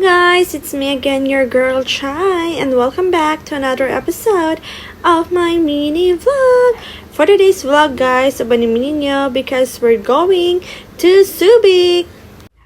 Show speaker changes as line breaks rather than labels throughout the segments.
guys, it's me again, your girl Chai, and welcome back to another episode of my mini vlog. For today's vlog guys, abanin ninyo because we're going to Subic.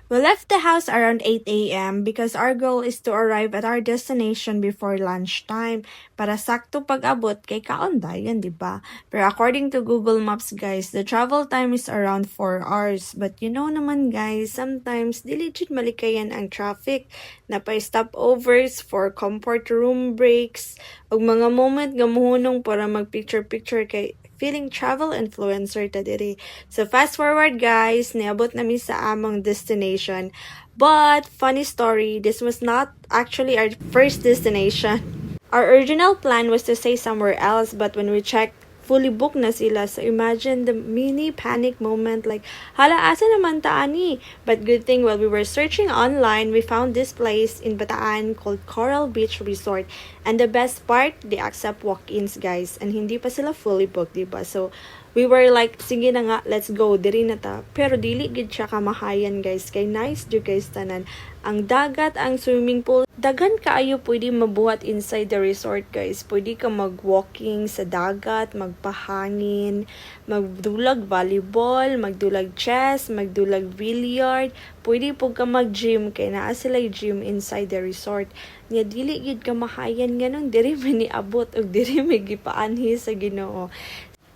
We left the house around 8 a.m. because our goal is to arrive at our destination before lunchtime para sakto pag-abot kay kaundayan, di ba? Pero according to Google Maps, guys, the travel time is around 4 hours. But you know naman, guys, sometimes diligid malikayan ang traffic na pa stopovers for comfort room breaks ug mga moment nga muhunong para mag-picture-picture kay feeling travel influencer ta diri. So fast forward guys, niabot nami sa among destination. But funny story, this was not actually our first destination. Our original plan was to stay somewhere else, but when we checked, fully booked na sila. So imagine the mini panic moment like, hala, asa naman ta ani? But good thing while we were searching online, we found this place in Bataan called Coral Beach Resort. And the best part, they accept walk-ins guys. And hindi pa sila fully booked, diba? So we were like, sige na nga, let's go, diri na ta. Pero dili gid siya kamahayan guys, kay nice jud guys tanan. Ang dagat, ang swimming pool, dagan kaayo pwede mabuhat inside the resort guys. Pwede ka mag-walking sa dagat, magpahangin, magdulag volleyball, magdulag chess, magdulag billiard. Pwede po ka mag-gym, kay naa sila gym inside the resort. Nya dili gid kamahayan ganon, diri man niabot ug diri may gipaanhi sa Ginoo.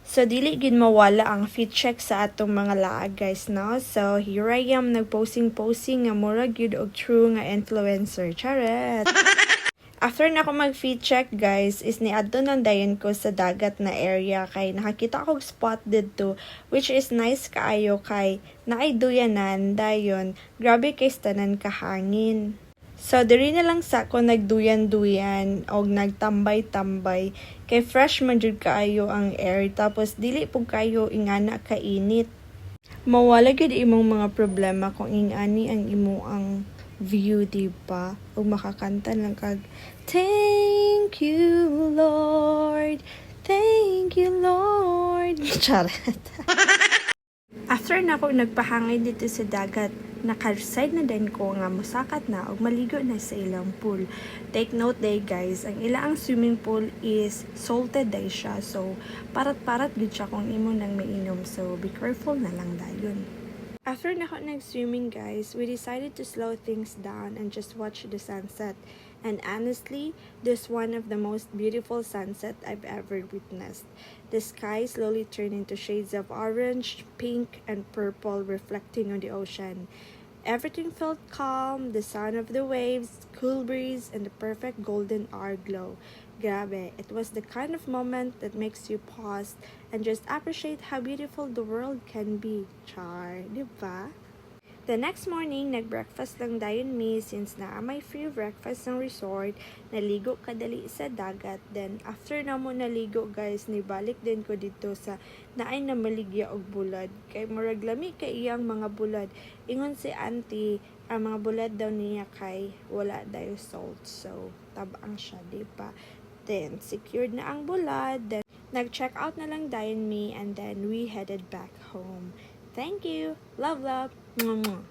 So, dili gid mawala ang fit check sa atong mga laag guys, no? So, here I am, nag-posing nga mura gyud og true nga influencer. Charet! After na ako mag-fit check guys, is niadto nang dayon ko sa dagat na area kay nakakita kog spot didto which is nice kaayo kay naay duyanan dayon. Grabe kay tanan kahangin. So, diri na lang sa ako nagduyan-duyan o nagtambay-tambay. Kay fresh man jud kaayo ang air. Tapos, dili po kayo ingana kainit. Mawala gid imong mga problema kung ingani ang imo ang view, diba? O makakanta lang kag, Thank you, Lord. Thank you, Lord. Charet. After na ako nagpahangay dito sa dagat, naka-side na din ko nga musakat na o maligo na sa ilang pool. Take note day guys, ang ilang swimming pool is salted day siya. So, parat-parat gud siya kung imo nang mainom. So, be careful na lang dayon. After na ako nag-swimming guys, we decided to slow things down and just watch the sunset. And honestly, this is one of the most beautiful sunset I've ever witnessed. The sky slowly turned into shades of orange, pink, and purple reflecting on the ocean. Everything felt calm, the sound of the waves, cool breeze, and the perfect golden hour glow. Grabe, it was the kind of moment that makes you pause and just appreciate how beautiful the world can be. Char, diba? The next morning, nag-breakfast lang dayon mi since na may free breakfast ng resort. Naligo kadali sa dagat. Then, after na mo naligo guys, nibalik din ko dito sa naay na maligya og bulad. Kay murag lami kay iyang mga bulad. Ingon si auntie, ang mga bulad daw niya kay wala dayo salt. So, tabang siya, diba? Then, secured na ang bulad. Then, nag-check out na lang dayon mi and then we headed back home. Thank you. Love, love. Mwah, mwah.